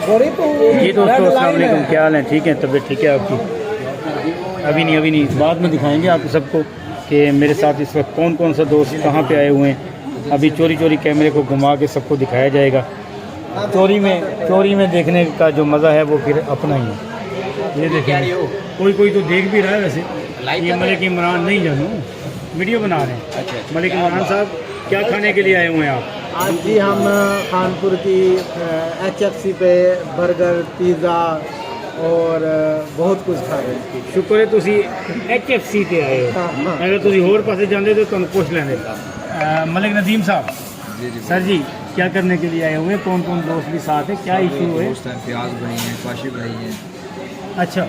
जी दोस्तों अस्सलाम वालेकुम, क्या हाल है? ठीक है, तबीयत ठीक है आपकी? अभी नहीं, बाद में दिखाएंगे आप सबको कि मेरे साथ इस वक्त कौन कौन सा दोस्त कहाँ पे आए हुए हैं। अभी चोरी चोरी कैमरे को घुमा के सबको दिखाया जाएगा। चोरी में देखने का जो मज़ा है वो फिर अपना ही है। ये देखिए कोई तो देख भी रहा है। वैसे ये मलिक इमरान नहीं जानू, वीडियो बना रहे हैं। अच्छा, मलिक इमरान साहब क्या खाने के लिए आए हुए हैं आप? आज जी हम कानपुर की HFC पे बर्गर, पिज़्ज़ा और बहुत कुछ खा रहे हैं। शुक्र है तुसी HFC पे आए हो, अगर तुसी होर पासे जाते तो तुम पूछ लेंगे। मलिक नदीम साहब, सर जी क्या करने के लिए आए हुए? कौन कौन दोस्त भी साथ है? क्या इशू है? प्याज भाई हैं, काशिफ भाई हैं। अच्छा,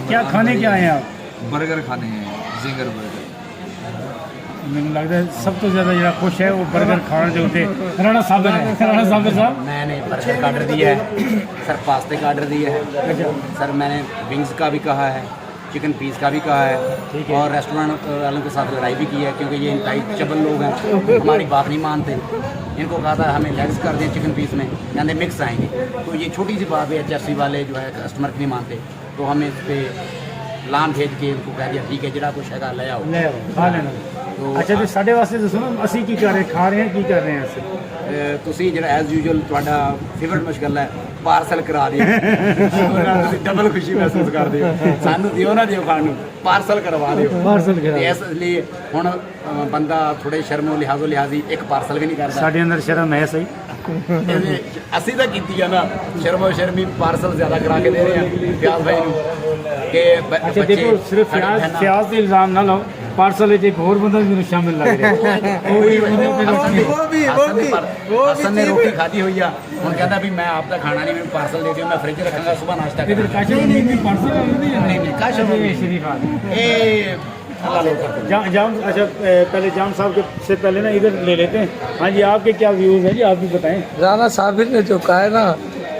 क्या खाने क्या आए हैं आप? बर्गर खाने हैं, जिंगर बर्गर। मैंने लगता है सब तो ज़्यादा जो खुश है वो बर्गर खाने से उठे राणा साबिर है। राणा साबिर साहब, मैंने बर्गर का ऑर्डर दिया है सर, पास्ते का ऑर्डर दिया है सर, मैंने विंग्स का भी कहा है, चिकन पीस का भी कहा है, और रेस्टोरेंट वालों के साथ लड़ाई भी की है क्योंकि ये इंतहाई चबल लोग हैं, हमारी बात नहीं मानते। इनको कहा था हमें लेग्स कर दें चिकन पीस में, कहते मिक्स आएंगे। तो ये छोटी सी बात है, HFC वाले जो है कस्टमर की नहीं मानते, तो हमें इस पर लाम भेज के उनको कह दिया ठीक है जरा कुछ है ले आओ खा लेना। तो अच्छा तो साढ़े वास्ते तो सुनो, असी की कर रहे खा रहे हैं, की कर रहे हैं असी? ਤੁਸੀਂ ਜਿਹੜਾ ਐਜ਼ ਯੂਜੂਅਲ ਤੁਹਾਡਾ ਫੇਵਰਟ ਮਸ਼ਗਲਾ ਹੈ ਪਾਰਸਲ ਕਰਾ ਦਿਓ, ਤੁਸੀਂ ਡਬਲ ਖੁਸ਼ੀ ਮਹਿਸੂਸ ਕਰਦੇ ਹੋ। ਸਾਨੂੰ ਦਿਓ ਨਾ ਦਿਓ ਖਾਣ ਨੂੰ, ਪਾਰਸਲ ਕਰਵਾ ਦਿਓ। ਤੇ ਇਸ ਲਈ ਹੁਣ ਬੰਦਾ ਥੋੜੇ ਸ਼ਰਮੋ ਲਿਹਾਜ਼ੀ ਇੱਕ ਪਾਰਸਲ ਵੀ ਨਹੀਂ ਕਰਦਾ। ਸਾਡੇ ਅੰਦਰ ਸ਼ਰਮ ਹੈ ਸਹੀ, ਅਸੀਂ ਤਾਂ ਕੀਤੀ ਆ ਨਾ, ਸ਼ਰਮੋ ਸ਼ਰਮੀ ਪਾਰਸਲ ਜ਼ਿਆਦਾ ਕਰਾ ਕੇ ਦੇ ਰਹੇ ਆ ਪਿਆਜ਼ ਭਾਈ ਨੂੰ ਕਿ अच्छा देखो सिर्फ प्याज के इल्ज़ाम ना लो, पार्सल एक और बंदा भी शामिल लग रहा है। हसन ने रोटी खाधी हुई है, ਹੁਣ ਕਹਿੰਦਾ भी मैं आपका खाना नहीं, मैं पार्सल दे दियो, मैं फ्रिज रखूंगा सुबह नाश्ता इधर काशिफ नहीं पार्सल नहीं काशिफ शरीफ आदमी। जाम अच्छा पहले जाम साहब के से पहले ना इधर ले लेते हैं। हाँ जी, आपके क्या व्यूज़ हैं जी, आप भी बताएं। राणा साबिर ने जो कहा है ना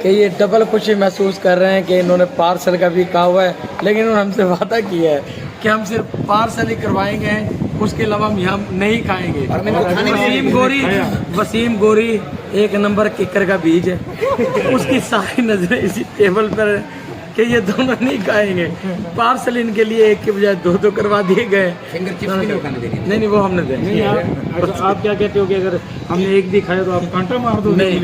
कि ये डबल खुशी महसूस कर रहे हैं कि इन्होंने पार्सल का भी कहा हुआ है, लेकिन उन्होंने हमसे वादा किया है कि हम सिर्फ पार्सल ही करवाएंगे, उसके अलावा हम यहाँ नहीं खाएंगे। वसीम गोरी एक नंबर किकर का बीज है, उसकी सारी नजरें इसी टेबल पर कि ये दोनों नहीं खाएंगे। पार्सल इनके लिए एक के बजाय दो करवा दिए गए। फिंगर चिप्स भी नहीं खाने देंगे। नहीं वो हमने देंगे। आप क्या कहते हो कि अगर हमने एक भी खाया तो आप कांटा मार दो? नहीं,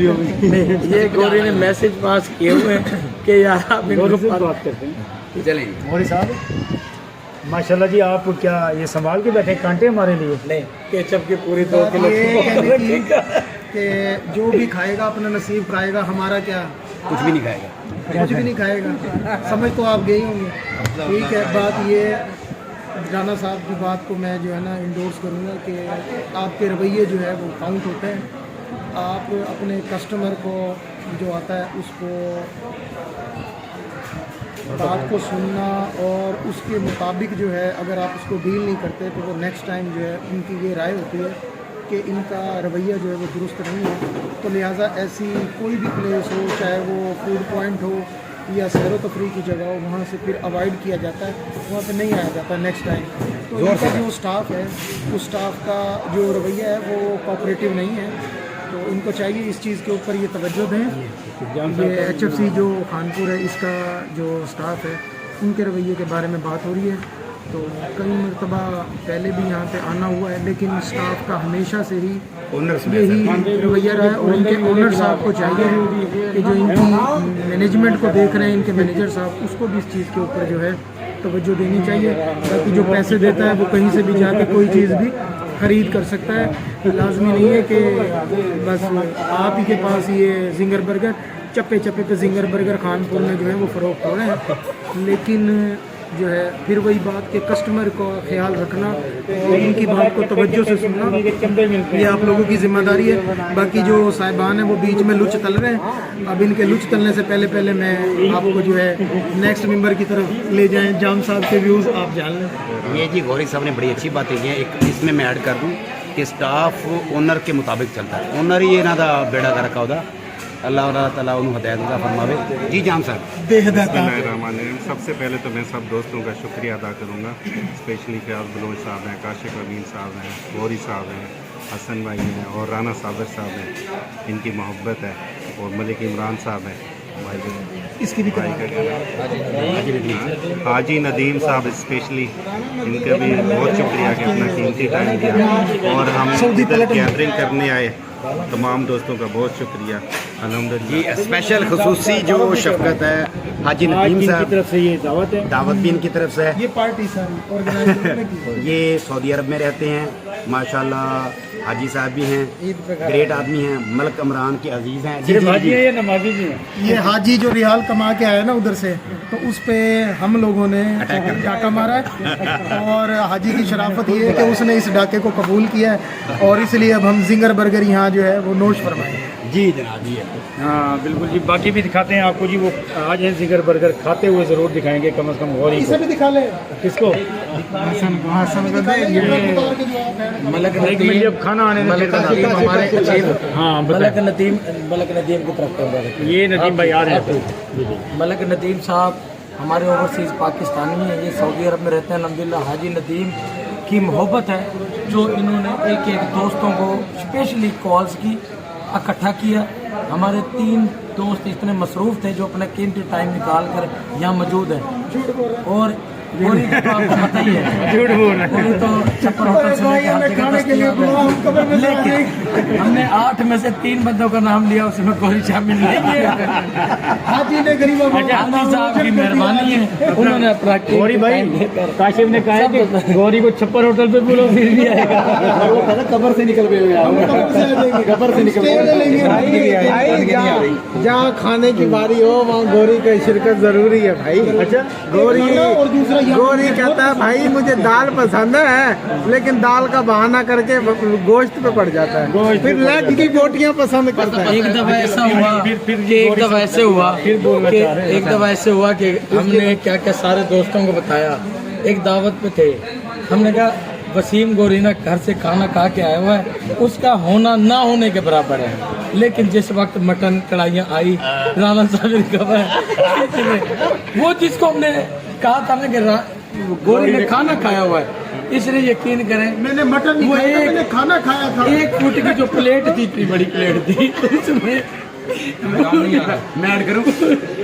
ये गोरी ने मैसेज पास किए हुए हैं कि यार आप इनको बात करते हैं। चलें मोरी साहब माशाल्लाह जी, आप क्या ये संभाल के बैठे कांटे हमारे लिए? नहीं, केचप की पूरी 2 किलो कि जो भी खाएगा अपना नसीब खाएगा, हमारा क्या कुछ भी नहीं खाएगा, कुछ भी नहीं खाएगा। समझ तो आप गए होंगे। ठीक है, बात ये राणा साहब की बात को मैं जो है ना इंडोर्स करूँगा कि आपके रवैये जो है वो काउंट होते हैं। आप अपने कस्टमर को जो आता है उसको बात को सुनना और उसके मुताबिक जो है अगर आप उसको डील नहीं करते तो वो नेक्स्ट टाइम जो है उनकी ये राय होती है कि इनका रवैया जो है वो दुरुस्त नहीं है। तो लिहाजा ऐसी कोई भी प्लेस हो, चाहे वो फूड पॉइंट हो या सैर तफरी की जगह हो, वहाँ से फिर अवॉइड किया जाता है, वहाँ पे नहीं आया जाता नेक्स्ट टाइम। तो इनका जो स्टाफ है उस स्टाफ का जो रवैया है वो कोऑपरेटिव नहीं है, तो इनको चाहिए इस चीज़ के ऊपर ये तवज्जो दें। ये HFC जो कानपुर है इसका जो स्टाफ है उनके रवैये के बारे में बात हो रही है। तो कई मरतबा पहले भी यहाँ पे आना हुआ है, लेकिन स्टाफ का हमेशा से ही यही रवैया रहा है। और इनके ओनर साहब को चाहिए कि जो इनकी मैनेजमेंट को देख रहे हैं, इनके मैनेजर साहब, उसको भी इस चीज़ के ऊपर जो है तवज्जो देनी चाहिए, ताकि जो पैसे देता है वो कहीं से भी जाके कोई चीज़ भी ख़रीद कर सकता है। लाजमी नहीं है कि बस आप ही के पास ये जिंगर बर्गर चप्पे पे जिंगर बर्गर कानपुर में जो है वो फ़रोख्त हो रहे हैं, लेकिन जो है फिर वही बात के कस्टमर को ख्याल रखना और उनकी बात को तवज्जो से सुनना, ये आप लोगों की जिम्मेदारी है। बाकी जो साहिबान हैं वो बीच में लुच तल रहे हैं, अब इनके लुच तलने से पहले मैं आपको जो है नेक्स्ट मेंबर की तरफ ले जाएं। जाम साहब के व्यूज़ आप जान लें। ये जी गौरी साहब ने बड़ी अच्छी बातें की हैं। एक इसमें मैं ऐड कर दूँ कि स्टाफ ओनर के मुताबिक चलता है, ओनर ही इन्हों का बेड़ा कर रखा होता। अल्लाह ताला उन्होंने हदायत अता फरमावे। जी जाम साहब। बिस्मिल्लाहिर्रहमानिर्रहीम। सबसे पहले तो मैं सब दोस्तों का शुक्रिया अदा करूँगा, स्पेशली फ़याज़ बलोच साहब हैं, काशिफ अमीन साहब हैं, गौरी साहब हैं, हसन भाई हैं और राना साबिर साहब हैं, इनकी मोहब्बत है, और मलिक इमरान साहब हैं, इसकी भी करा हाजी नदीम साहब स्पेशली, इनका भी बहुत शुक्रिया कि अपना कीमती टाइम दिया और हम इधर गैदरिंग करने आए। तमाम दोस्तों का बहुत शुक्रिया अल्हम्दुलिल्लाह। जी स्पेशल खुसूसी जो शफकत है हाजी नदीम की साहब तरफ से ये दावत है। दावत भी इनकी तरफ से है। ये पार्टी सारी ऑर्गेनाइज ये सऊदी अरब में रहते हैं माशाल्लाह। हाजी साहब भी हैं, ग्रेट आदमी हैं, मलक इमरान के अजीज हैं। जी सिर्फ जी हाजी जी है या नमाजी भी है? ये हाजी जो रियाल कमा के आया ना उधर से, तो उस पे हम लोगों ने डाका मारा है और हाजी की शराफत ये है कि उसने इस डाके को कबूल किया है और इसलिए अब हम जिंगर बर्गर यहाँ जो है वो नोश फरमाएंगे। जी जनाब जी। हाँ बिल्कुल जी, बाकी भी दिखाते हैं आपको जी। वो आज है जिगर बर्गर खाते हुए ज़रूर दिखाएंगे कम से कम गौरी इसे को। भी दिखा ले। किसको? मलक एक मिनट, जब खाना आने दे फिर बताते हैं। हमारे हाँ मलक बताएं। नदीम की तरफ कर ये नदीम भाई आ रहे हैं। मलक नदीम साहब हमारे ओवरसीज़ पाकिस्तानी हैं, ये सऊदी अरब में रहते हैं अल्हम्दुलिल्लाह। हाजी नदीम की मोहब्बत है जो इन्होंने एक एक दोस्तों को स्पेशली कॉल्स की इकट्ठा किया। हमारे 3 दोस्त इतने मसरूफ़ थे जो अपना कीमती टाइम निकाल कर यहाँ मौजूद है। और गोरी तो आपको पता ही है, झूठ बोल रहे हैं। गोरी तो छप्पर होटल से लेकर हर जगह दस्तयाब है। लेकिन हमने 8 में से 3 बंदों का नाम लिया, उसमें गोरी शामिल नहीं किया। हाजी ने गरीब हाजी साहब की मेहरबानी है, उन्होंने अपना गौरी भाई, काशिफ ने कहा है कि गौरी को छप्पर होटल पे बोलो फिर भी आएगा। कब्र से निकल गए, कब्र से निकल जहाँ खाने की बारी हो वहाँ गोरी का शिरकत जरूरी है भाई। अच्छा, गोरी कहता है भाई मुझे दाल पसंद है, लेकिन दाल का बहाना करके गोश्त पे पड़ जाता है, फिर लेग की बोटियाँ पसंद करता है। एक दफा ऐसा हुआ कि एक दफा ऐसे हुआ कि एक दफा ऐसे हुआ कि हमने क्या क्या सारे दोस्तों को बताया। एक दावत पे थे, हमने कहा वसीम गोरीना घर से खाना खा के आया हुआ है, उसका होना ना होने के बराबर है। लेकिन जिस वक्त मटन कढ़ाइयाँ आई, राना साबिर खबर वो जिसको हमने कहा था ना कि गोरी ने खाना खाया हुआ है, इसलिए यकीन करें मैंने मटन नहीं खाया, मैंने खाना खाया था। 1 फुट की जो प्लेट थी, इतनी बड़ी प्लेट थी, उसमें मैं ऐड करूँ।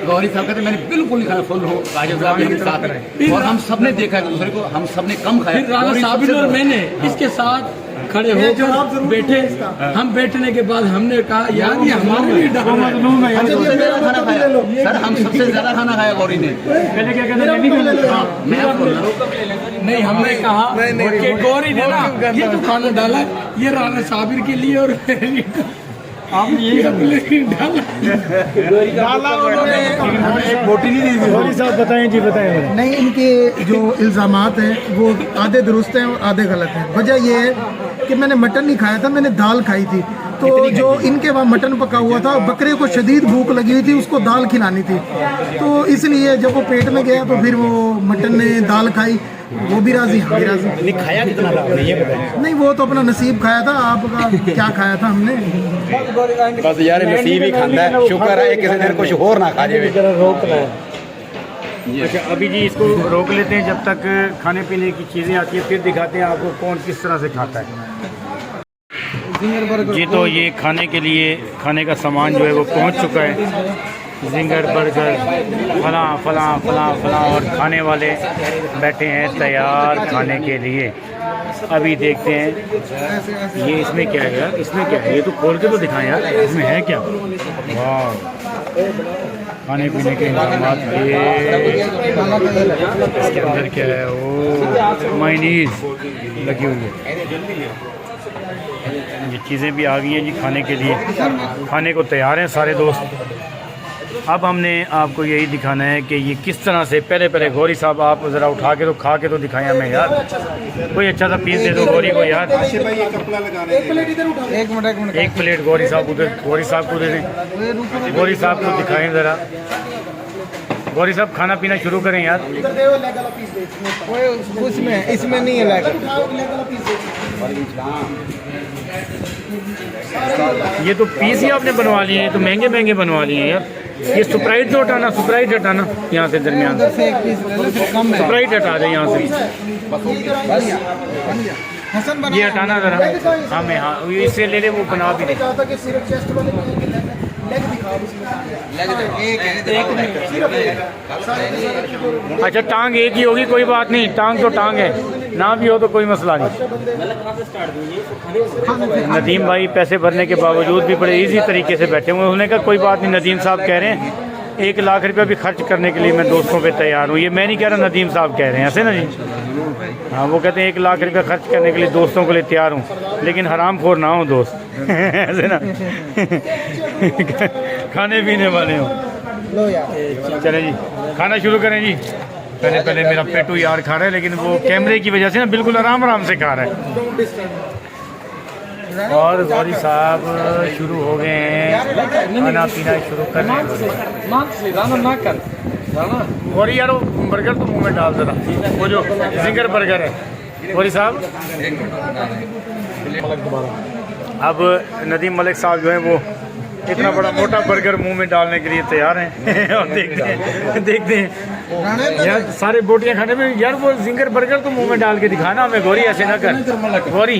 गौरी साहब कहते मैंने बिल्कुल नहीं खाया, फुल हो काजल साहब के साथ रहे और हम सबने देखा एक दूसरे को, हम सबने कम खाया। फिर राना साबिर और मैंने इसके साथ खड़े होकर बैठे। हम बैठने के बाद हमने कहा यार ये हमारे लिए डालना है। हम सबसे ज्यादा खाना खाया सर, हम सबसे ज्यादा खाना खाया गौरी ने। पहले क्या कहते हैं? हाँ, मैं बोल रहा हूँ। नहीं, हमने कहा कि गौरी ने ना ये तो खाना डाला है, ये राना साबिर के लिए और आपने यही डाला। बोटी नहीं दी। गौरी साहब बताएं जी, बताएं। नहीं, इनके जो इल्ज़ामात हैं वो आधे दुरुस्त हैं और आधे गलत हैं। वजह ये है कि मैंने मटन नहीं खाया था, मैंने दाल खाई थी। तो जो इनके वहाँ मटन पका हुआ था, बकरे को शदीद भूख लगी हुई थी, उसको दाल खिलानी थी, तो इसलिए जब वो पेट में गया तो फिर वो मटन ने दाल खाई, वो भी राजी, हम भी राजी। नहीं खाया कितना था आपने ये बताएं। नहीं, वो तो अपना नसीब खाया था, आपका क्या खाया था हमने। बस यार नसीब ही खांदा है, शुक्र है किसी दिन कुछ और ना खा जाए। अच्छा, अभी जी इसको रोक लेते हैं जब तक खाने पीने की चीज़ें आती हैं, फिर दिखाते हैं आपको कौन किस तरह से खाता है। जी तो ये खाने के लिए खाने का सामान जो है वो पहुंच चुका है। जिंगर बर्गर फलां फलां फलां फलां और खाने वाले बैठे हैं तैयार खाने के लिए। अभी देखते हैं ये इसमें क्या है यार, इसमें क्या है, ये तो खोल के तो दिखाएं यार, इसमें है क्या। वाह, खाने पीने के इंतजाम ये, इसके अंदर क्या है, वो मायनीज लगी हुई है। ये चीज़ें भी आ गई हैं जी खाने के लिए, खाने को तैयार हैं सारे दोस्त। अब हमने आपको यही दिखाना है कि ये किस तरह से, पहले गौरी साहब आप ज़रा उठा के तो खा के तो दिखाएं हमें यार, कोई अच्छा सा पीस दे दो गौरी को यार। एक प्लेट गौरी साहब को दे दें, गौरी साहब को दिखाएं ज़रा। गौरी साहब खाना पीना शुरू करें यार। उसमें इसमें नहीं है लगा। ये तो पीस ही आपने बनवा लिए हैं, ये तो महंगे बनवा लिए हैं यार। ये स्प्राइट तो हटाना, स्प्राइट हटाना यहाँ से, दरमियान स्प्राइट हटा दे यहाँ से, ये हटाना ज़रा। हाँ मैं, हाँ इससे ले ले, वो बना भी दे। लेग दिखाओ इसमें। अच्छा टांग एक ही होगी, कोई बात नहीं, टांग तो टांग है, ना भी हो तो कोई मसला नहीं। नदीम भाई पैसे भरने के बावजूद भी बड़े इजी तरीके से बैठे हुए। उन्होंने कहा कोई बात नहीं, नदीम साहब कह रहे हैं 1 लाख रुपया भी खर्च करने के लिए मैं दोस्तों पे तैयार हूँ। ये मैं नहीं कह रहा, नदीम साहब कह रहे हैं, ऐसे ना जी। हाँ वो कहते हैं 1 लाख रुपया खर्च करने के लिए दोस्तों के लिए तैयार हूँ, लेकिन हराम खोर ना हो दोस्त ऐसे ना खाने पीने वाले हो। चले जी खाना शुरू करें जी। पहले मेरा पेटू यार खा रहा है, लेकिन वो कैमरे की वजह से ना बिल्कुल आराम आराम से खा रहा है। और गौरी साहब शुरू हो गए हैं खाना पीना शुरू करने। गौरी यार वो बर्गर तो मुंह में डाल देना, वो जो जिंगर बर्गर है गौरी साहब। अब नदीम मलिक साहब जो है वो इतना बड़ा मोटा बर्गर मुंह में डालने के लिए तैयार हैं और देखते हैं यार सारे बोटियां खाने में। यार वो जिंगर बर्गर तो मुंह में डाल के दिखाना हमें गौरी, ऐसे ना कर गौरी,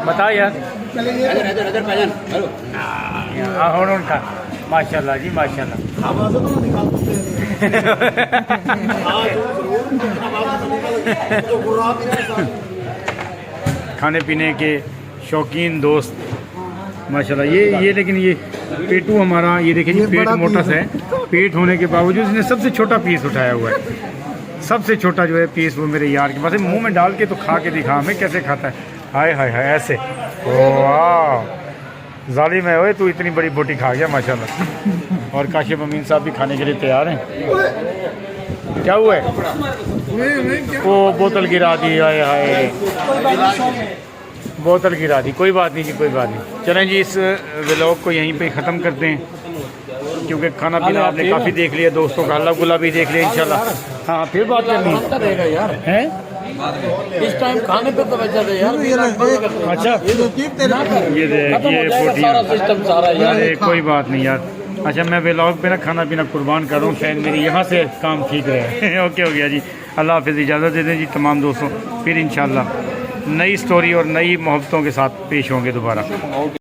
बता यार। उनका माशाल्लाह जी माशाल्लाह। खाने पीने के शौकीन दोस्त माशाल्लाह। ये लेकिन ये पेटू हमारा, ये देखिए जी पेट मोटा सा है, पेट होने के बावजूद इसने सबसे छोटा पीस उठाया हुआ है। सबसे छोटा जो है पीस वो मेरे यार के पास है। मुंह में डाल के तो खा के दिखा हमें कैसे खाता है। हाय हाय हाय ऐसे। वाह जालिम है ओए, तू इतनी बड़ी बोटी खा गया माशाल्लाह। और काशिफ अमीन साहब भी खाने के लिए तैयार हैं। क्या हुआ है? वो बोतल गिरा दी, हाय हाय बोतल गिरा दी। कोई बात नहीं जी, कोई बात नहीं। चलें जी इस व्लॉग को यहीं पे ख़त्म करते हैं, क्योंकि खाना पीना आपने काफ़ी देख लिया, दोस्तों का हल्ला गुल्ला भी देख लिया इंशाल्लाह। हाँ फिर बात करनी है इस टाइम खाने पे तो बचा दे यार। अच्छा ये सारा सिस्टम सारा यार। अरे कोई बात नहीं यार। अच्छा मैं व्लॉग पे ना खाना पीना कुर्बान कर रहा हूँ, शायद मेरी यहाँ से काम ठीक रहे ओके हो गया जी। अल्लाह हाफिज़, इजाज़त दे दें जी तमाम दोस्तों। फिर इंशाल्लाह नई स्टोरी और नई मोहब्बतों के साथ पेश होंगे दोबारा।